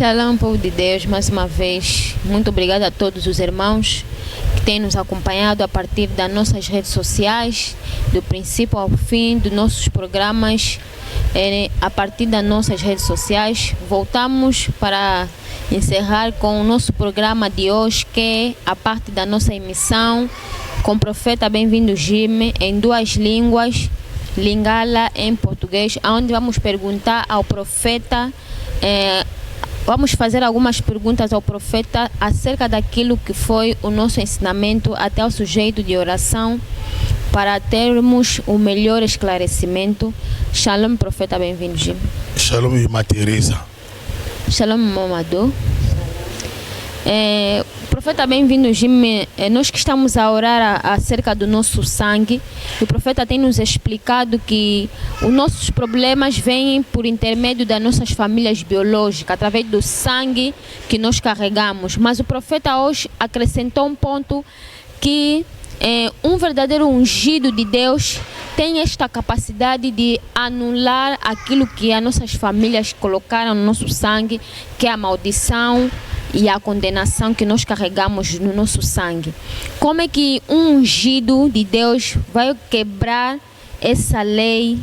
Shalom, povo de Deus, mais uma vez. Muito obrigada a todos os irmãos que têm nos acompanhado a partir das nossas redes sociais, do princípio ao fim dos nossos programas, a partir das nossas redes sociais. Voltamos para encerrar com o nosso programa de hoje, que é a parte da nossa emissão com o profeta Bem-vindo Jimmy, em duas línguas, Lingala em português, onde vamos perguntar ao profeta, vamos fazer algumas perguntas ao profeta acerca daquilo que foi o nosso ensinamento até o sujeito de oração, para termos o melhor esclarecimento. Shalom, profeta, bem-vindo, Jimmy. Shalom, irmã Teresa. Shalom, Mamadou. Profeta, bem-vindo, Jimmy. Nós que estamos a orar acerca do nosso sangue, o profeta tem nos explicado que os nossos problemas vêm por intermédio das nossas famílias biológicas, através do sangue que nós carregamos. Mas o profeta hoje acrescentou um ponto que um verdadeiro ungido de Deus tem esta capacidade de anular aquilo que as nossas famílias colocaram no nosso sangue, que é a maldição e a condenação que nós carregamos no nosso sangue. Como é que um ungido de Deus vai quebrar essa lei,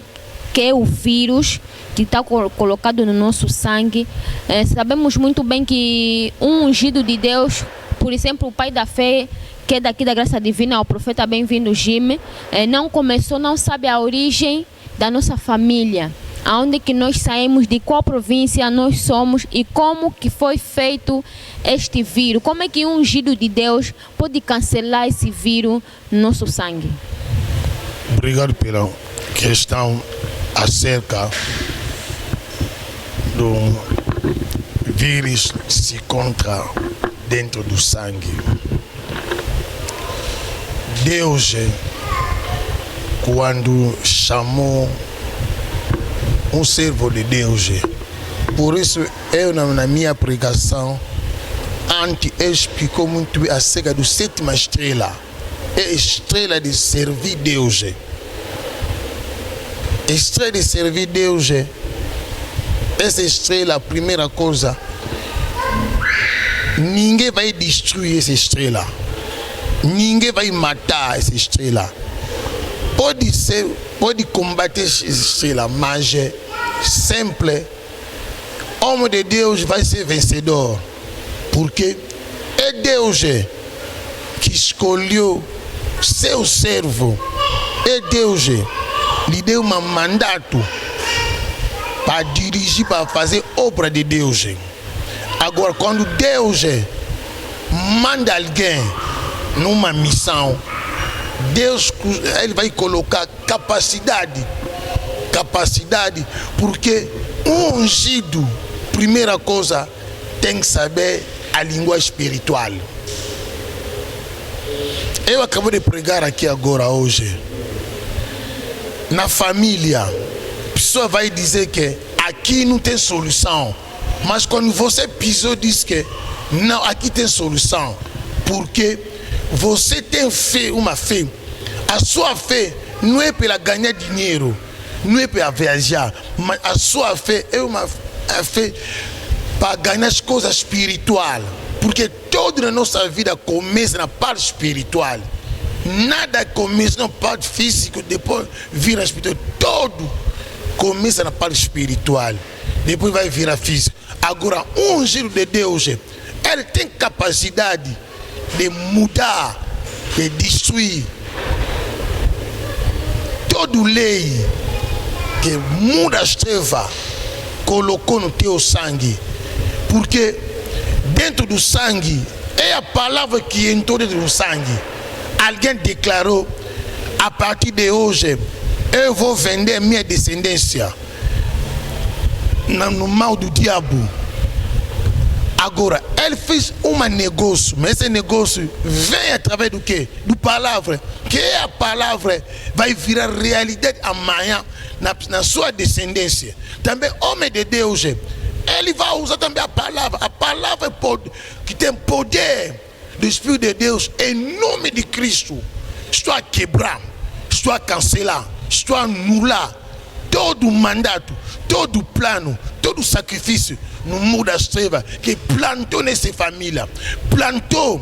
que é o vírus que está colocado no nosso sangue? Sabemos muito bem que um ungido de Deus, por exemplo, o pai da fé, que é daqui da Graça Divina, o profeta Bem-vindo Jimmy, não sabe a origem da nossa família, aonde que nós saímos, de qual província nós somos e como que foi feito este vírus. Como é que um ungido de Deus pode cancelar esse vírus no nosso sangue? Obrigado pela questão acerca do vírus que se encontra dentro do sangue. Deus, quando chamou um servo de Deus, por isso eu na minha pregação antes explicou muito bem acerca do sétima estrela, é a estrela de servir Deus. Estrela de servir Deus, essa estrela, a primeira coisa, ninguém vai destruir essa estrela, ninguém vai matar essa estrela. Pode combater essa estrela, mas sempre homem de Deus vai ser vencedor, porque é Deus que escolheu seu servo, é Deus lhe deu um mandato para dirigir, para fazer obra de Deus. Agora, quando Deus manda alguém numa missão, Deus ele vai colocar capacidade, porque um ungido, primeira coisa, tem que saber a língua espiritual. Eu acabo de pregar aqui agora hoje. Na família, a pessoa vai dizer que aqui não tem solução, mas quando você pisou, diz que não, aqui tem solução, porque você tem fé, uma fé. A sua fé não é para ganhar dinheiro, não é para viajar, mas a sua fé é uma fé para ganhar as coisas espirituais, porque toda a nossa vida começa na parte espiritual. Nada começa na parte física, depois vira espiritual. Todo começa na parte espiritual, depois vai virar físico. Agora, um ungido de Deus, ele tem capacidade de mudar, de destruir toda lei que muda as trevas, colocou no teu sangue, porque dentro do sangue é a palavra que entrou dentro do sangue. Alguém declarou: a partir de hoje eu vou vender minha descendência no mal do diabo. Agora, ele fez um negócio, mas esse negócio vem através do quê? Do palavra, que a palavra vai virar realidade amanhã na sua descendência. Também, homem de Deus, ele vai usar também a palavra que tem poder do Espírito de Deus, em nome de Cristo. Estou a quebrar, estou a cancelar, estou a anular todo o mandato, todo o plano, todo o sacrifício no muro das trevas que plantou nessa família, plantou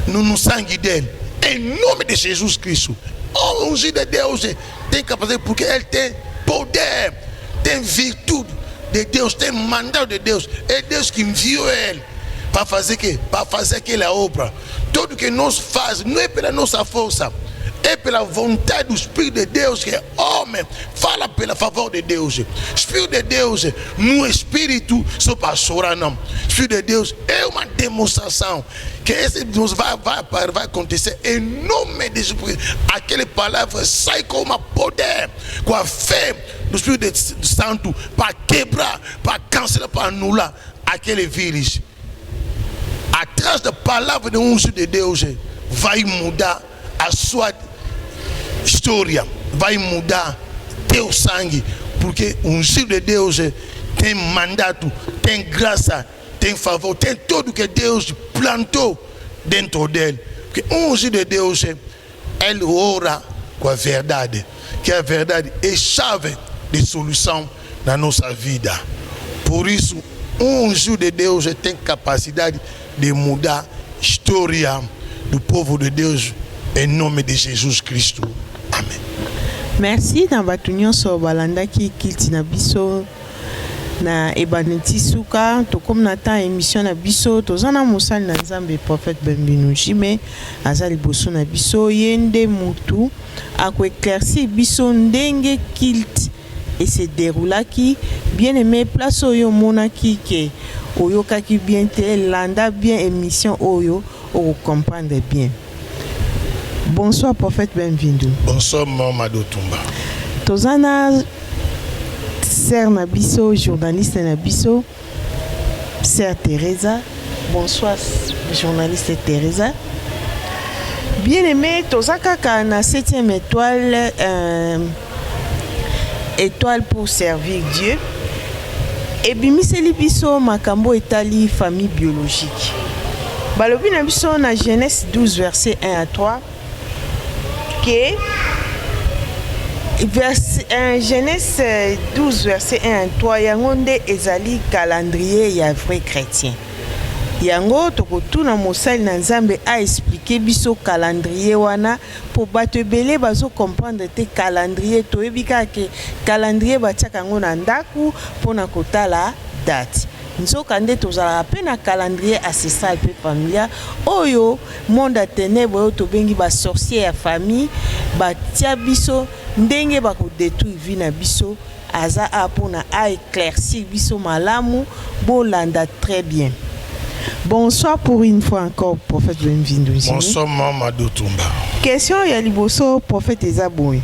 no sangue dele, em nome de Jesus Cristo. O ungido de Deus tem capacidade porque ele tem poder, tem virtude de Deus, tem mandato de Deus. É Deus que enviou ele para fazer que? Para fazer aquela obra. Tudo que nós fazemos não é pela nossa força, é pela vontade do Espírito de Deus, que é homem, fala pela favor de Deus. Espírito de Deus, no Espírito, só para chorar não. Espírito de Deus é uma demonstração que esse Deus vai acontecer em nome de Jesus. Aquela palavra sai com uma poder, com a fé do Espírito Santo para quebrar, para cancelar, para anular aquele vírus. Atrás da palavra de ungido de Deus vai mudar a sua história, vai mudar teu sangue, porque o ungido de Deus tem mandato, tem graça, tem favor, tem tudo que Deus plantou dentro dele. Porque o ungido de Deus, ele ora com a verdade, que a verdade é chave de solução na nossa vida. Por isso, o ungido de Deus tem capacidade de mudar a história do povo de Deus em nome de Jesus Cristo. Amen. Merci na batu nyonso balandaki kilti na biso na ebaneti suka to comme na temps émission na biso tozana mosali na Nzambe prophète Bienvenu Njime aza liboso na biso yende mutu ako éclaircir biso ndenge kilti et se déroulaki bien aimé place oyo monaki ke oyokaki bien te landa bien émission oyo o comprendre bien. Bonsoir prophète Bienvenu. Bonsoir Mamadou Tumba. Tozana sœur Nabiso, journaliste Nabiso, sœur Teresa. Bonsoir journaliste Teresa. Bien aimé, Tozaka na 7e étoile, étoile pour servir Dieu. Et bimiseli biso makambo etali famille biologique. Balobi na biso na Genèse 12 verset 1 à 3 que Genèse 12 verset 1 à 3 yango nde ezali calendrier ya vrai chrétien. Yango tokotuna mosali na Nzambe a expliquer biso calendrier wana pour bato ebele bazo comprendre te calendrier toyebi kaka calendrier batiaka yango na ndaku mpona kotala date. Nzoka nde tozalaka pe na calendrier ancestral pe familial oyo monde ya ténèbre oyo tobengi ba sorcier ya famille batia biso ndenge bakodétruire vie na biso aza a mpona a éclaircir biso malamu bolanda très bien. Bonsoir pour une fois encore prophète Bienvenu. Bonsoir Mamadou Tumba. Question ya liboso prophète Ezaboy.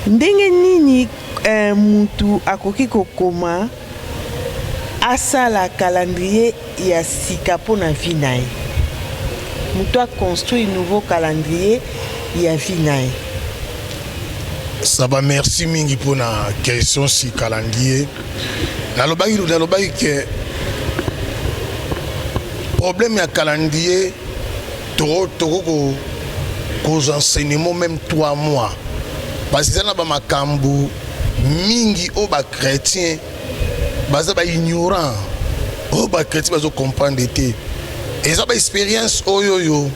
Ndenge nini mutu akoki kokoma asala calendrier ya sika pona vie na ye. Mutu a construit un nouveau calendrier ya vie na ye. Ça va, merci mingi pour la question si calendrier. Nalobaki que problème ya calendrier toko cause enseignement même 3 mois. Parce que ça na ba makambu mingi o ba chrétien baza ba ignorant o ba chrétien bazo comprendre te. Et ça ba expérience oyoyo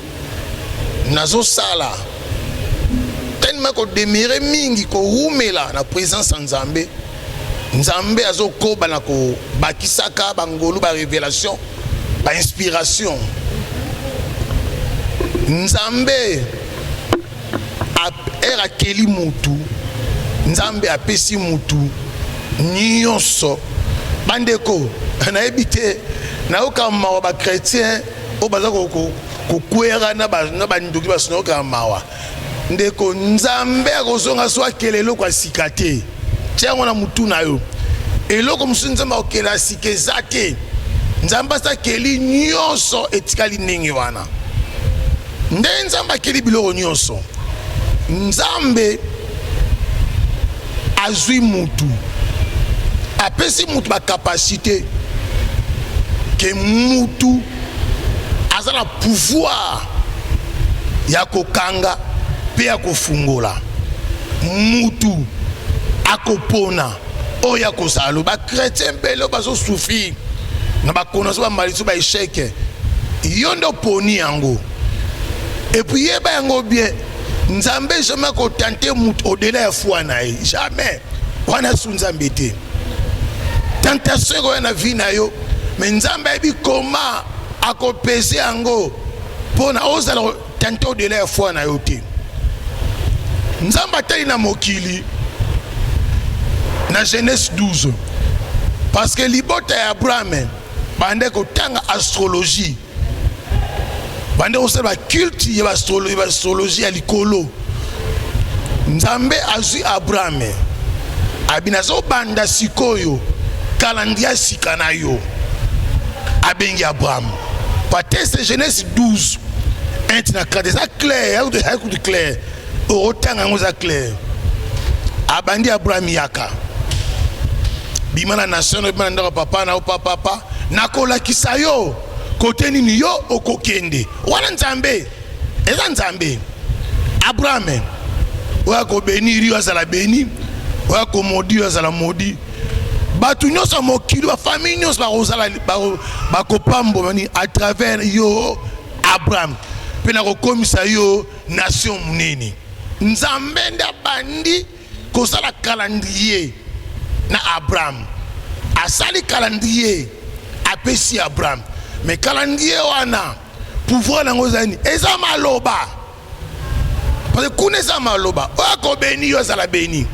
nazo sala tellement ko demire mingi ko rumela na présence en Nzambe. Nzambe azo koba na ko bakisaka bangolu ba révélation ba inspiration. Nzambe era keli mutu, Nzambe apesi mutu nyonso bandeko na ebite na okama ba chrétien o baza ko kwera na ba nduki ba sino kamawa ndeko Nzambe akozonga so akelelo kwa sikate tiango na mutu na yo eloko musunzamba okela sikezate Nzamba sa keli nyonso etikali ndenge wana nde Nzamba keli biloko nyonso Nzambe azwi mutu apesi mutu ba capacité que mutu azala pouvoir ya kokanga pe ya kofungola mutu akopona oya kozalo ba chrétien belo bazo souffrir na ba connaître ba malisu ba échec yondo poni yango et puis yeba yango bien nzambe jamais ko tenter au-delà ya foi na jamais wana su nzambe te tentation ko na vie na yo mais nzambe bi comment akopesa yango pona ozala tenter au-delà ya foi na yo te nzambe atali na mokili na Genèse 12 parce que libota ya Abraham bande ko tanga astrologie bande ko sala culte ya astrologie ya likolo nzambe azui Abraham abina zo banda sikoyo kalandia sikana yo abengi Abraham patese Genèse 12 intina kade ça clair écoute clair otanga ngoza clair abandi Abraham yaka bimana nation bimana ndako papa na papa nakola kisayo kote nini yo okokende wana nzambe eza nzambe Abraham wako beniri wazala beni wako modi wazala modi batu nyonso mokili ba famille nyonso ba kozala ba kopambo mani à travers yo Abraham pena ko komisa yo nation munene nzambe nda bandi kozala calendrier na Abraham asali calendrier apesi Abraham mais calendrier wana pouvoir na ngozani eza maloba parce que kuneza maloba oko beni yo zala beni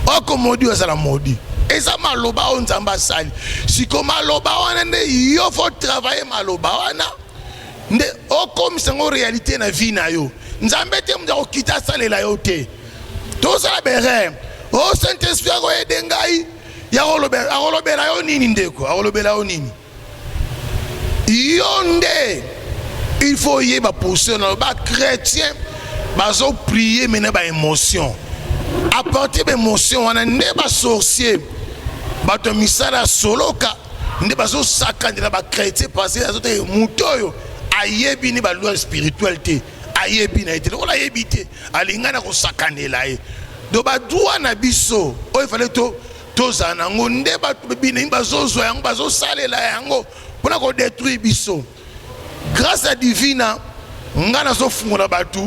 oko modi yo zala modi eza maloba on nzamba sali siko maloba wana nde yo faut travailler maloba wana nde oko misango réalité na vie na yo nzambe te mza okita salela yo te to sala bere o Saint-Esprit ko edengai ya holobela yo nini ndeko holobela yo nini yonde il faut y ba pousser na ba chrétien bazo prier mais na ba émotion à partir de émotion wana ne ba sorcier ba to misala soloka ne bazo sakandela ba chrétien parce que azote mutoyo ayebi ni ba loi spiritualité ayebi na été ola yebite alingana ko sakandela e do ba droit na biso o il fallait to zana ngonde ba bini bazo zo yango bazo salela yango pona ko détruire biso grâce à divina ngana zo fungola batu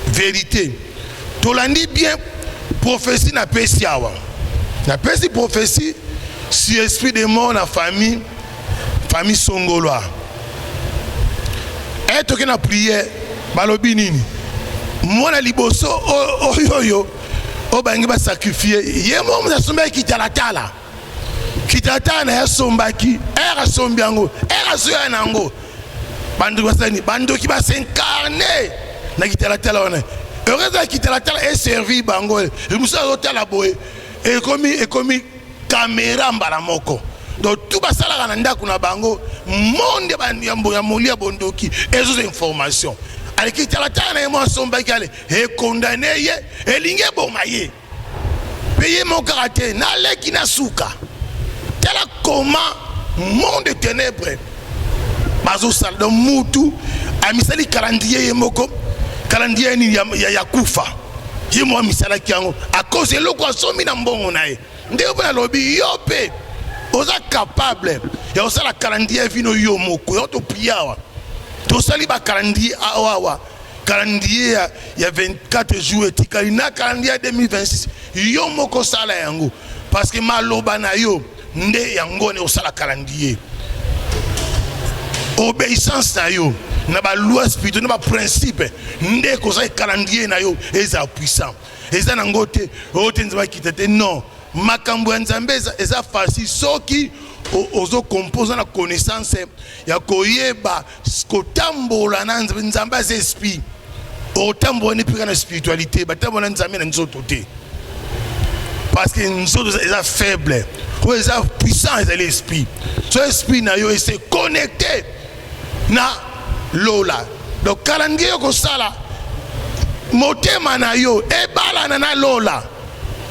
vérité tolandi bien prophétie na pesi awa na pesi prophétie si esprit de mort na famille songolwa et toke na prière balobi nini mwana liboso oyoyo o bangi ba sacrifier ye mo mu asomba kitalatala na ya sombaki era sombiango era soya nango bandu basani bando ki ba s'incarner na kitalatala wana heureusement kitalatala est servi bango e musa hôtel aboye e komi caméra mbala moko donc tout basala na ndako na bango monde bandiyambo ya molia bondoki ezo information ale kitalatala na mo sombaki ale e condamné ye elinge bomaye payer mon caractère na leki na suka tela comment monde de ténèbres bazo sal de mutu amisali calendrier moko calendrier ni ya kufa yimo misala kiango à cause de loko asomi na mbongo nae ndeko na lobi yope oza capable ya osala calendrier vino yo moko yo to piawa to sali ba calendrier awa calendrier ya 24 jours etikali na calendrier 2026 yo moko sala yango parce que maloba na yo nde yango ne osala calendrier obéissance na yo na ba loi spirituelle na ba principe nde ko sa calendrier na yo eza puissant eza nango te ote nzaba kitete non makambo ya nzambe eza facile soki ozo composer na connaissance ya koyeba kotambola na nzambe za esprit otambola ni pika na spiritualité batambola nzambe na nzoto te parce que nzoto eza faible ou eza puissant eza l'esprit so esprit na yo se connecter na lola donc calendrier ko sala motema na yo ebala na lola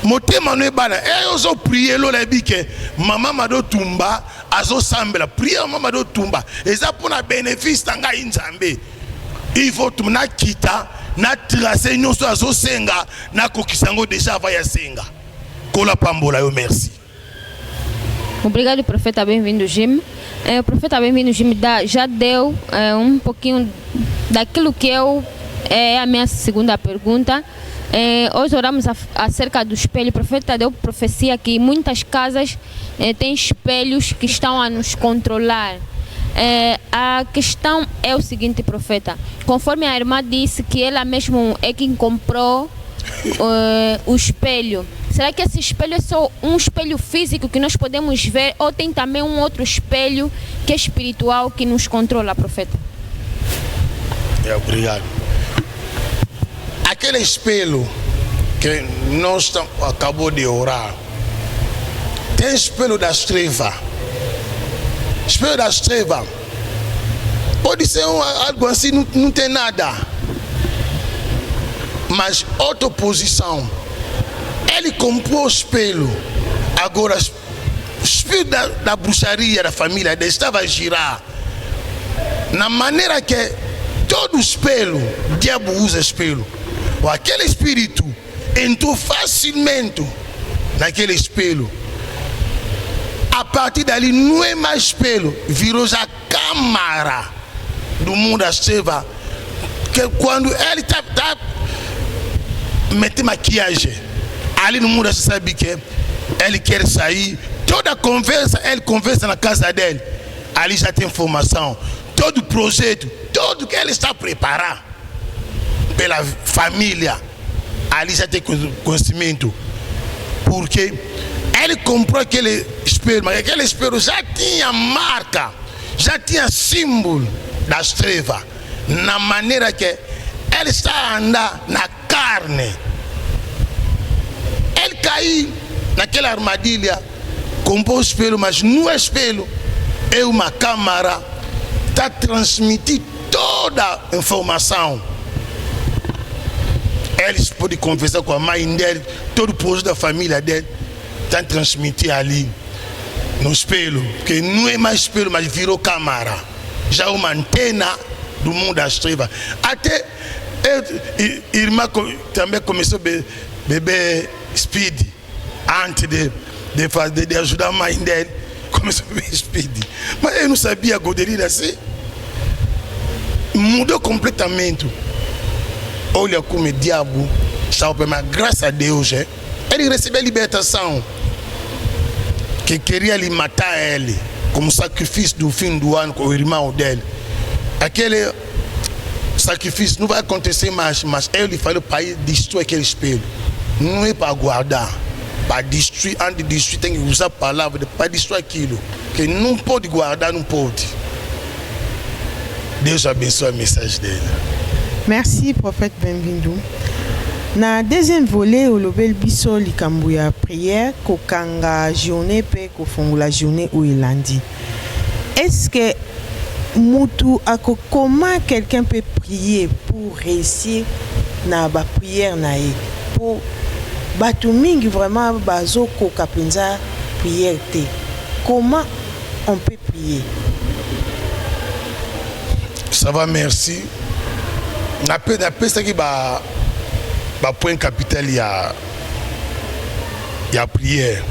motema no ebala ozo prier lola ebike mama mado tumba azo sambela prier mama do tumba eza pona bénéfice tanga nzambe il faut tumna kita na tracer nyonso azo senga na kokisango déjà va ya senga Kola Pambola, eu merci. Obrigado, profeta, bem-vindo, Jim. O profeta bem-vindo, Jim, já deu um pouquinho daquilo que é a minha segunda pergunta. Hoje oramos acerca do espelho. O profeta deu profecia que muitas casas têm espelhos que estão a nos controlar. A questão é o seguinte, profeta. Conforme a irmã disse que ela mesmo é quem comprou o espelho. Será que esse espelho é só um espelho físico que nós podemos ver ou tem também um outro espelho que é espiritual que nos controla, profeta? Obrigado. Aquele espelho que nós acabamos de orar, tem espelho das trevas. Espelho das trevas pode ser algo assim, não tem nada. Mas outra posição, ele comprou o espelho. Agora, o espelho da bruxaria da família dele estava a girar. Na maneira que todo espelho, o diabo usa espelho. Aquele espírito entrou facilmente naquele espelho. A partir dali não é mais espelho, virou já câmara do mundo das trevas. Que quando ele está metendo maquiagem, ali no mundo você sabe que ele quer sair. Toda conversa, ele conversa na casa dele. Ali já tem informação. Todo projeto, tudo que ele está preparando pela família, ali já tem conhecimento. Porque ele comprou aquele espelho, mas aquele espelho já tinha marca, já tinha símbolo das trevas. Na maneira que ele está a andar na carne. Ele caiu naquela armadilha, comprou o espelho, mas não é espelho, é uma câmara, está transmitindo toda a informação. Eles podem conversar com a mãe dele, todo o projeto da família dele está transmitindo ali no espelho, que não é mais espelho, mas virou câmara, já é uma antena do mundo das trevas. Até a irmã também começou a beber speed antes de ajudar a mãe dele. Começou a beber speed, mas eu não sabia goderia assim. Mudou completamente. Olha como o diabo estava, mas graças a Deus ele recebeu a libertação. Que queria lhe matar ele como sacrifício do fim do ano com o irmão dele. Aquele sacrifício não vai acontecer mais, mas ele falou para ir destruir aquele espelho. Não é para guardar, para destruir. Antes de destruir tem que usar a palavra para destruir aquilo que não pode guardar, não pode. Deus abençoe a mensagem dele. Merci, prophète Benvindo. Na deuxième volet, au lobel biso likambo ya prière, kokanga journée pe kofongola journée ou lundi. Est-ce que comment quelqu'un peut prier pour réussir na ba prière na ye? Pour batu mingi vraiment bazo koka penza prière te. Comment on peut prier? Ça va, merci. N'appelle ça qui va point capital il y a prière.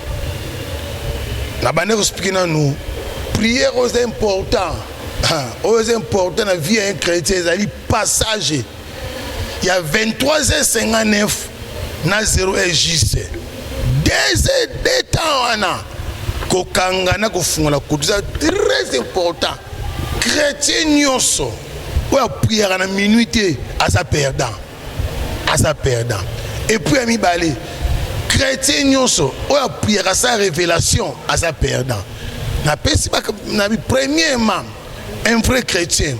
La manière expliquer nous prière est important. C'est important dans la vie d'un chrétien, c'est passage. Il y a 23h59 na 0 juste. 2 temps ana kokanga na kofungola kotuza très important. Chrétien nyonso ou prière na minute à sa perdant. Et puis ami balé chrétien nyonso ou prière à sa révélation à sa perdant. Na pesi ba na premièrement un vrai chrétien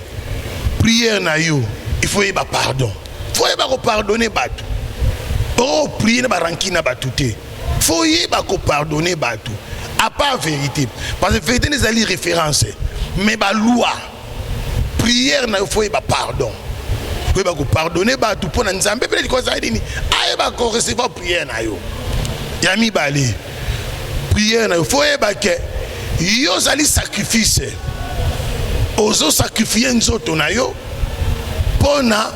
prière na yo il faut y ba pardon. Faut y ba pardonner batu. Oh prier na ba rankina batute. Faut y ba pardonner batu. À part vérité parce que vérité les ali référence mais ba loi prière na faut y ba pardon. Faut y ba pardonner batu pour na nzambe peut-être quoi ça dit aye ba ko recevoir prière na yo. Yami balé prière na faut y ba que yo zali sacrifice ozo sacrifier nzoto na yo pona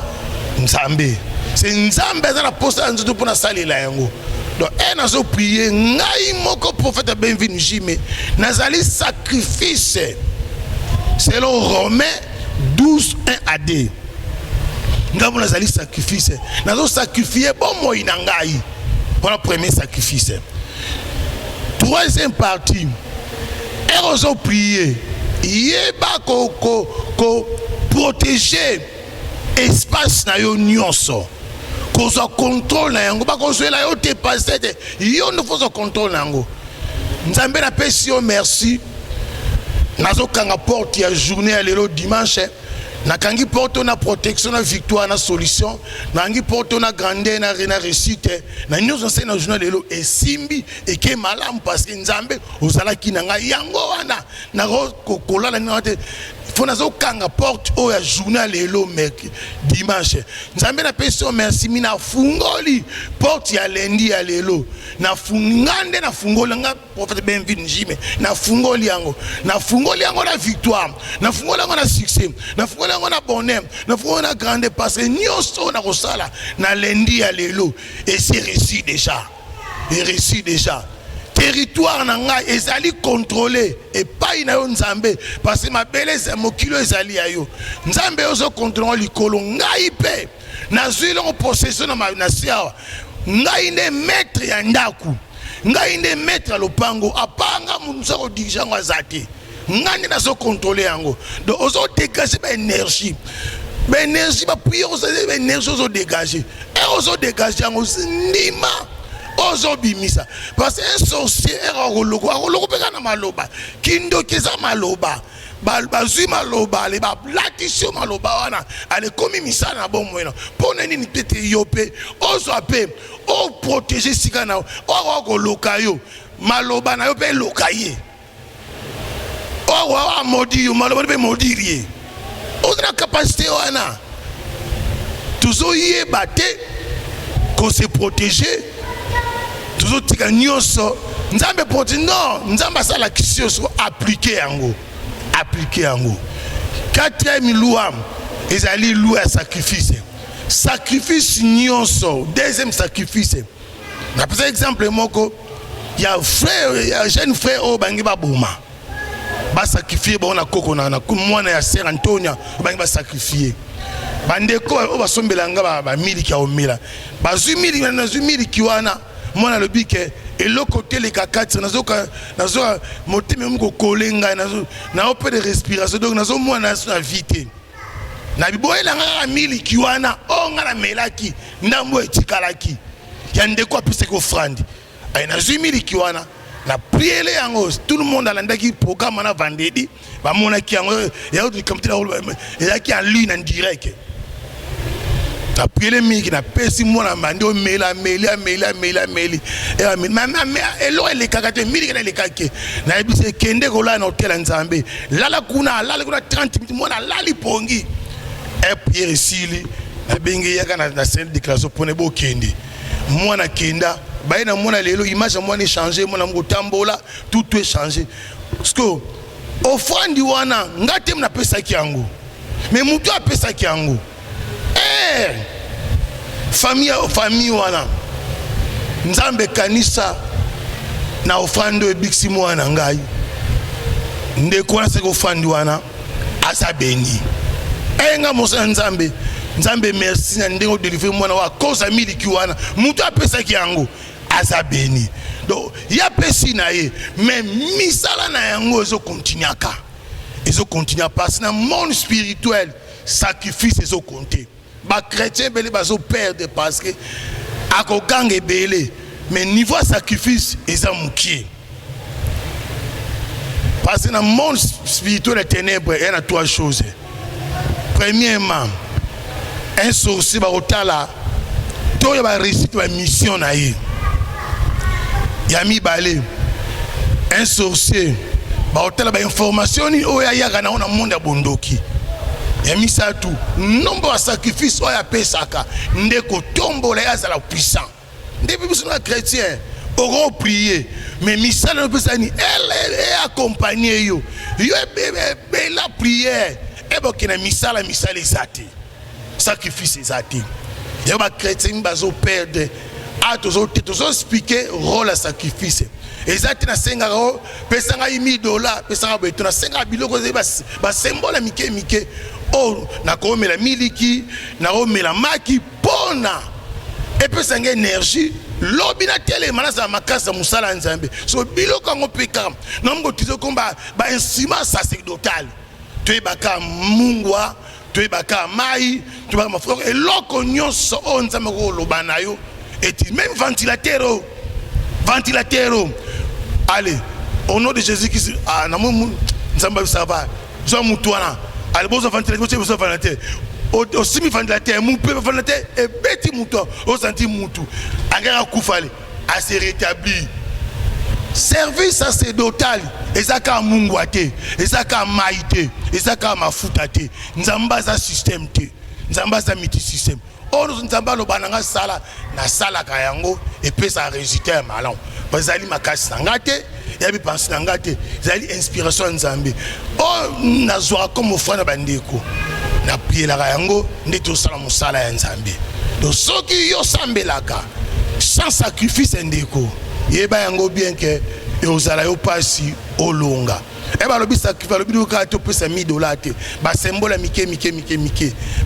nzambe c'est nzambe za na posa nzoto pona salela yango donc nazo prier ngai moko prophète Bienvenu Njime nazali sacrifice selon Romains 12 1 à 2 ngamo nazali sacrifice nazo sacrifier bon moi na ngai pour le premier sacrifice. Troisième partie nazo prier yeba ko protéger espace na yo nyonso kozo contrôle na yango ba kozo la yo te passer yo ne faut contrôle na yango nzambe na pesi yo merci nazo kanga porte ya journée ya lelo dimanche nakangi porte na protection na victoire na solution nangi porte na grandeur na réussite na nyonso se na journée lelo esimbi eke malamu parce que nzambe ozala kinanga yango wana na kokola na te nazo kanga porte o ya journée lelo mec dimanche nzambe na pesi merci mina fungoli porte ya lundi ya lelo na fungande na fungoli nga prophète Bienvenu Njime na fungoli yango na victoire na fungoli yango na succès na fungoli yango na bonheur na fungoli na grande parce que nyonso na kosala na lundi ya lelo et c'est réussi déjà territoire nanga ezali contrôlé et pas ina yo nzambe parce que mabele za mokilo ezali ayo nzambe ozo contrôler likolo ngai pe na zwile en possession na nasia ngai ne maître ya ndaku ngai ne maître lopango apanga munza ko dirigeant azate ngai na zo contrôler yango donc ozo dégager ba énergie ba prière ozo énergie ozo dégager et ozo dégager yango ndima ozo bimisa parce que un sorcier eroloko peka na maloba kindo keza maloba bazui maloba le ba latisio maloba wana ale komi misana na bon moyena pona nini pete yope ozo ape o protéger sikana o koloka yo maloba na yo pe lokaye o wa modi yo maloba pe modirie ozo na capacité wana tuzo yeba te qu'on se protéger toujours tika nyonso nzambe poti non nzamba sala kisio so appliquer yango quatrième loi ezali loi sacrifice nyonso deuxième sacrifice na par exemple moko ya jeune frère o bangi ba boma ba sacrifier ba na koko na mwana ya sœur Antonia bangi ba sacrifier bandeko o basombelanga ba miliki ya omela bazui miliki wana moi le bique et le côté les cacats nazo motime mko kolenga na opé de respiration donc nazo moi na vite na biboyela nga miliki wana o nga na melaki ndambo etikalaki ya ndeko apese ko frandi ay na miliki wana na priele yango tout le monde alandaki programme na vendredi ba monaki yango ya autre comité la qui en ligne en direct na priele miki na pesi mona mandi o mela elo ele kakate mili kana le kake na ebise kende ko la na hotel nzambe lala kuna 30 minutes mona lali pongi e priere sili na bengi yaka na scène déclaration pone bo kende mwana kenda baina mona lelo image mwana changer mona ngotambola tout est changé parce que offrande wana ngate mna pesa kiangu mais mutu apesa kiangu famille wana nzambe kanisa na offrande biksi mwana ngai ndeko na seko offrande wana asabeni nga mosa nzambe merci na ndengo délivrer mwana wa koza miliki wana mutu apesa kiangu asabeni donc ya pesi na ye mais misala na yango ezo continuer parce que na monde spirituel sacrifice ezo compter ba chrétien belé bazo perdre parce que akoganga belé mais niveau sacrifice eza mukie parce que na monde spirituel des ténèbres il y a trois choses. Premièrement, un sorcier va otala to ya ba réussite ba mission na ye yami balé un sorcier ba otala ba information ni o ya yaga na monde bondoki yami ça tout nombre de sacrifices o ya pesaka ndeko tombola ya zala puissant depuis biso na chrétien oro prier mais misala no pesani elle est accompagner yo la prière et bon kina misala ezati sacrifice ezati ya ba chrétien bazo perdre a toujours expliqué rôle à sacrifice. Exactement, $5, pesanga $1000, pesanga betona, $5 biloko ba symbole mike. Oh, na ko mela miliki, na ko mela maki pona. Et pesanga énergie, lobina tele manasa makasa musala nzambe. So biloko ngo peka. Na ngo tizo komba ba instrument sacerdotal. Tu es baka mungwa, tu es baka mai, tu es baka mafoko et loko nyonso on nzambe ko lobana yo. Et même ventilateur. Allez, au nom de Jésus-Christ, ça va. Jean Moutouana, allez, bon ventilateur, aussi ventilateur, mon peuple ventilateur, et petit mouton, au senti moutou, à Koufale, à se rétablir. Service sacerdotal, ezaka mungwate, ezaka maïté, ezaka mafutate, nzambaza système te, nzambaza miti système. Oh, nous avons le bananga sala na sala kayango et puis ça résultat malin. Bazali makasi nangate, yabi pensi nangate, zali inspiration nzambe. Oh, nazwa comme ofana bandeko. Na prier la kayango, ndeto sala musala ya nzambe. Donc soki yo sambelaka sans sacrifice ndeko. Yeba yango bien que yozala yo pasi olonga. Et bah le but sacrifice, le but de pesa $1000 ba symbole mike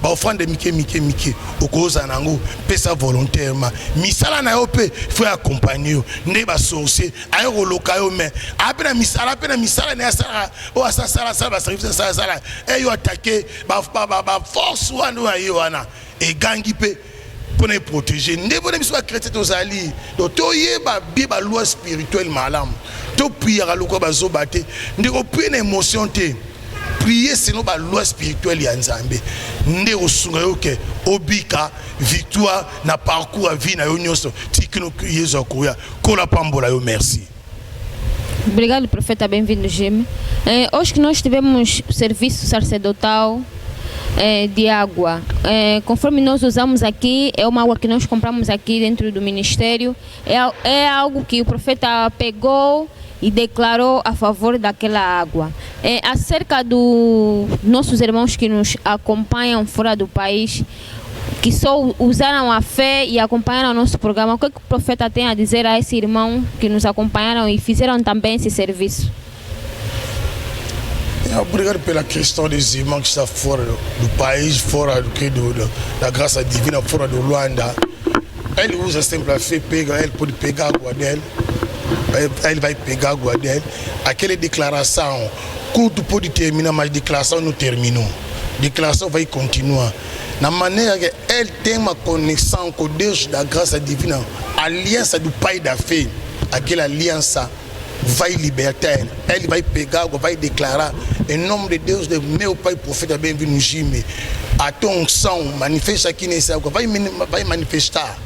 ba offrande mike au cause nango pesa volontairement misala na yo pe faut accompagner ne ba sorcier ayo koloka yo mais apena misala na sala o sala ba sacrifice sala et yo attaquer ba force wana yo wana et gangi pe pour nous protéger. Nous devons nous chrétiens aux alliés. Donc, tout y est ba loi spirituelle malam. Tout prier à l'eau ba zo bate. Nous devons prier une émotion te. Prier sinon ba loi spirituelle ya nzambe. Nous devons sungayo ke obika victoire na parcours à vie na yo nyonso. Tikino yezo koya. Kola pambola yo merci. Obrigado, profeta, bem-vindo, Jimmy. Hoje que nós tivemos serviço sacerdotal de água. Conforme nós usamos aqui, é uma água que nós compramos aqui dentro do ministério. É algo que o profeta pegou e declarou a favor daquela água. Acerca dos nossos irmãos que nos acompanham fora do país, que só usaram a fé e acompanharam o nosso programa, o que o profeta tem a dizer a esse irmão que nos acompanharam e fizeram também esse serviço? Obrigado pela questão des irmãos que estão fora do país, fora da graça divina, fora do Luanda. Ele usa sempre a fé, ele pode pegar a água dele, ele vai pegar a água dele. Aquela declaração, culto pode terminar, mas a declaração não terminou. A declaração vai continuar. Na maneira que ele tem uma conexão com Deus da graça divina, a aliança do Pai da fé, aquela aliança vai libertar ele. Ele vai pegar água, vai declarar em nome de Deus, de meu Pai profeta bem-vindo Jimmy. A tua unção manifesta aqui nessa água, vai manifestar,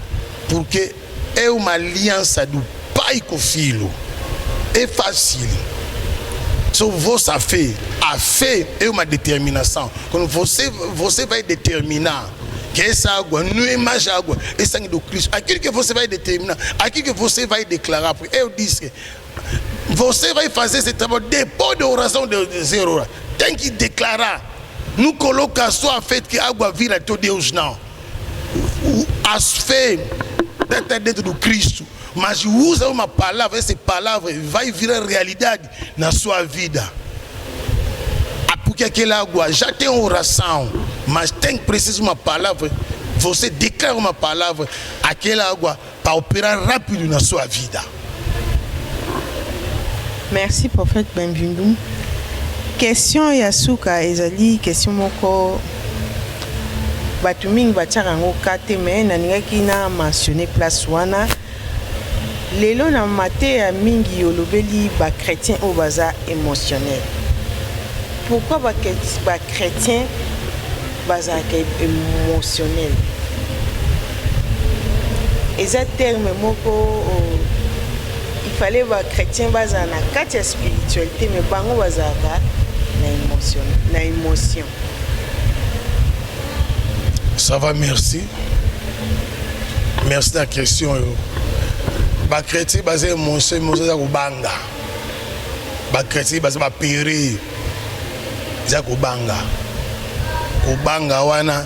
porque é uma aliança do Pai com o Filho. É fácil. Só vossa fé. A fé é uma determinação. Quando você vai determinar que essa água não é mais água, é sangue do Cristo. Aquilo que você vai determinar, aquilo que você vai declarar. Porque eu disse que você vai fazer esse trabalho depois da oração de 0 horas. Tem que declarar. Não coloca só a fé que a água vira teu Deus, não. A fé está dentro do Cristo. Mas usa uma palavra, essa palavra vai virar realidade na sua vida. Porque aquela água já tem oração, mas precisa uma palavra. Você declara uma palavra, aquela água para operar rápido na sua vida. Merci, prophète Benvindu. Question Yasuka ezali question moko batu mingi batiaka yango kate me naningaki na mentionné place wana lelo na mate ya mingi yolobeli ba chrétien o baza émotionnel. Pourquoi ba chrétien baza émotionnel? Eza terme moko il fallait ba chrétien baza na kati ya spiritualité mais bango bazaka na émotion. Ça va, merci. Merci de la question. Les chrétiens basés émotion, ils ont banga. Les chrétiens basés à périr. Ils ont banga. Au banga wana,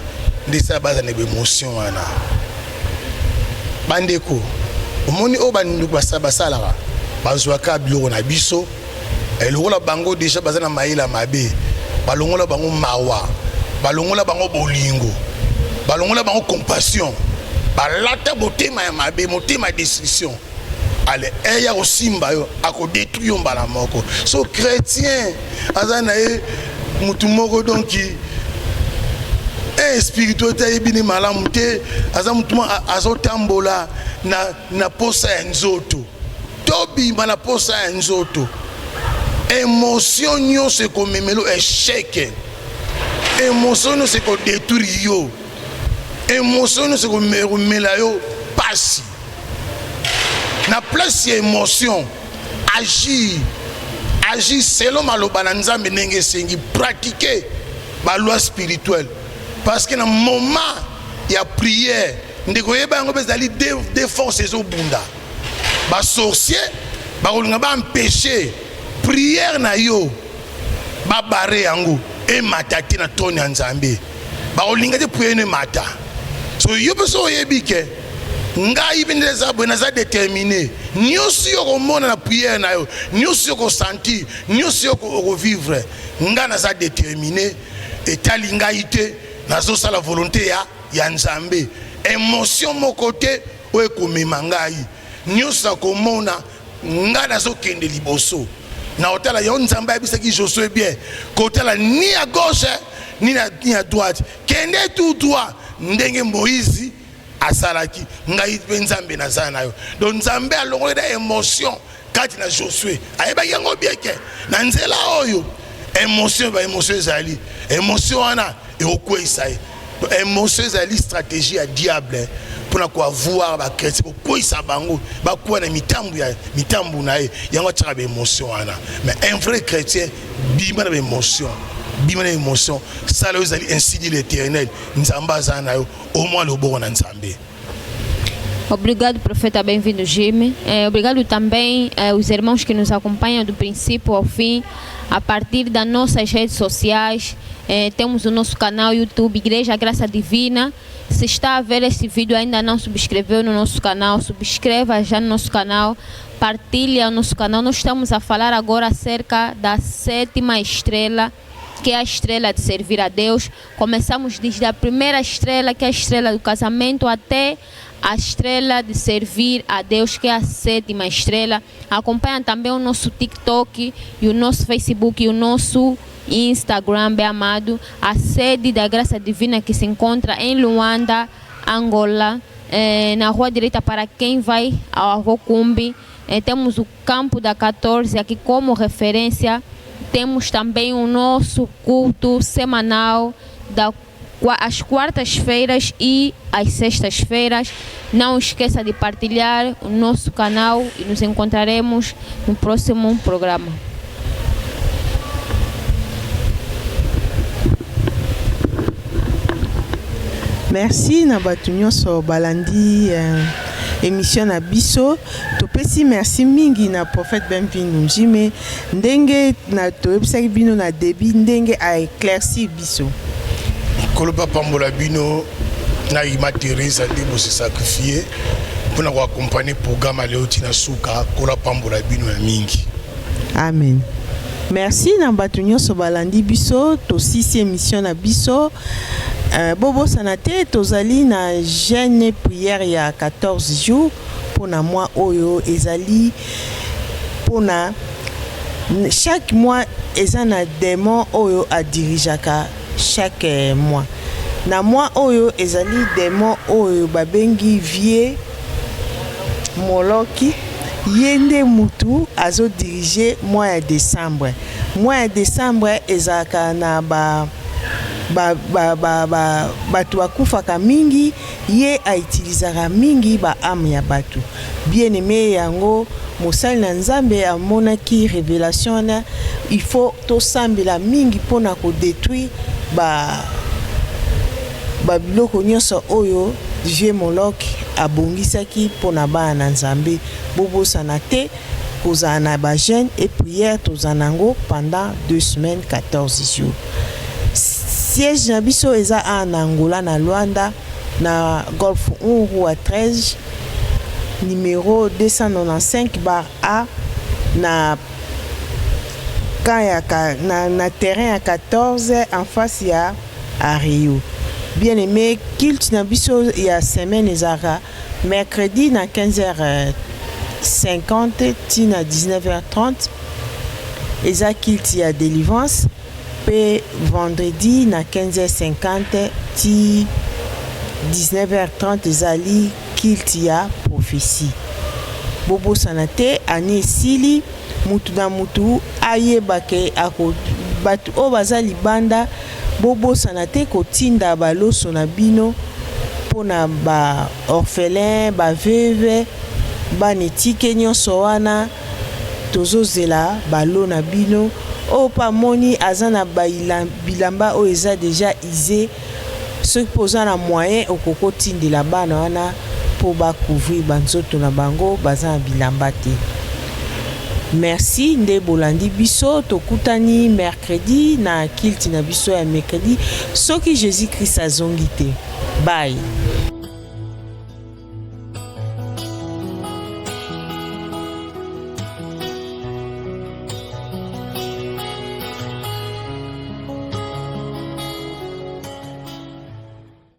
ils ont émotion wana. bandeko omoni o banduku basalaka bazwaka biloko na biso elongola bango déjà baza na mayela mabe balongola bango mawa balongola bango bolingo balongola bango compassion balata motema ya mabe motema ya destruction ale eya kosimba yo akodétruire mbala moko so chrétien aza na ye mutu moko donc spiritualité ayebini malamu te aza mutu azotambola na posa ya nzoto tobima na posa ya nzoto émotion nyonso ekomemelo échec émotion nyonso ekodétruire yo émotion nyonso ekomela yo pasi na place ya émotion agir selon maloba na nzambe ndenge esengi pratiquer baloi spirituelle parce que na moment ya prière ndeko yeba yango bezali des forces ezobunda basorcier bakolinga baempêcher prière na yo babare yango emata te na toni ya nzambe bakolinga te prière no emata so yo mpe so oyebi ke ngai mpe nde eza boye naza déterminé nyonso yo komona na prière na yo nyonso yo kosentir nyonso yo kovivre ngai naza déterminé etali ngai te nazosala volonté ya nzambe émotion moko te oyo ekomema ngai nyonso akomona ngai nazokende liboso na otala yo nzambe ayebisaki Josué bien kotala ni à gauche ni à droite kende tout droit ndenge Moïse asalaki ngai mpe nzambe naza na yo donc nzambe alongoli na émotion kati na Josué ayebaki yango bien ke na nzela oyo émotion baémotion ezali émotion wana ekokweyisa ye émotion ezali stratégie ya diable mpona koavoir bakretien kokweyisa bango bakuwa na mitambu na ye yango atiaka baémotion wana mais un vrai chrétien bima na baémotion bima na émotion sala oyo ezali ainsi dit l'Éternel nzambe aza na yo au moins loboko na nzambe. Obrigado, profeta, bem-vindo, Jimmy. Obrigado também os irmãos que nos acompanham do princípio ao fim, a partir das nossas redes sociais. Temos o nosso canal YouTube, Igreja Graça Divina. Se está a ver esse vídeo e ainda não subscreveu no nosso canal, subscreva já no nosso canal, partilha o nosso canal. Nós estamos a falar agora acerca da 7ª estrela, que é a estrela de servir a Deus. Começamos desde a primeira estrela, que é a estrela do casamento, até a estrela de servir a Deus, que é a 7ª estrela. Acompanha também o nosso TikTok e o nosso Facebook e o nosso Instagram, bem amado. A sede da Graça Divina que se encontra em Luanda, Angola, na rua direita para quem vai ao Avocumbi. Temos o campo da 14 aqui como referência. Temos também o nosso culto semanal às quartas-feiras e às sextas-feiras. Não esqueça de partilhar o nosso canal e nos encontraremos no próximo programa. Merci na bato nyonso balandi émission na biso topesi merci mingi na prophète Bienvenu Jimmy ndenge na toyebisaki bino na début ndenge a éclairci biso koloba pambola bino na ima Teresa nde bose sacrifié mpona koaccompagner programme leo tina suka kola pambola bino ya mingi. Amen. Merci na bato nyonso balandi biso tosisi émission na biso. Bobo sanate tozali na jeûne prière ya 14 jours pour na mois oyo ezali pour na chaque mois ezana démon oyo a dirigeaka chaque mois na mois oyo ezali démon oyo babengi vie Moloki yende mutu azo diriger mois ya décembre ezaka na batu bakufaka mingi ye aitilizaka mingi ba ame ya batu bien aimé yango mosali na nzambe amonaki révélation na il faut tosambela mingi pona ko détruire ba biloko nyonso oyo vie Moloki abongisaki pona bana na nzambe bobosana te kozala na ba jeûne et prière tozanango pendant 2 semaines 14 jours. Siège na biso eza en Angola na Luanda na Golf 1 rue 13 numéro 295/A na terrain à 14 en face ya à Rio. Bien aimé, culte na biso ya semaine ezara mercredi na 15h50 tina 19h30 eza culte ya délivrance pe vendredi na 15h50 ti 19h30 ezali culte ya prophétie. Bobo sanate ani esili mutu na mutu ayebake ako batu o baza libanda bobo sanate kotinda baloso na bino pona ba orphelin ba veuve ba netike nyonso wana tozozela balo na bino o pa moni azana bilamba o eza déjà isé ceux posa na moyen okoko tindela bana wana po ba couvrir banzoto na bango baza na bilamba te. Merci nde bolandi biso tokutani mercredi na culte na biso ya mercredi soki Jésus Christ azongi te. Bye.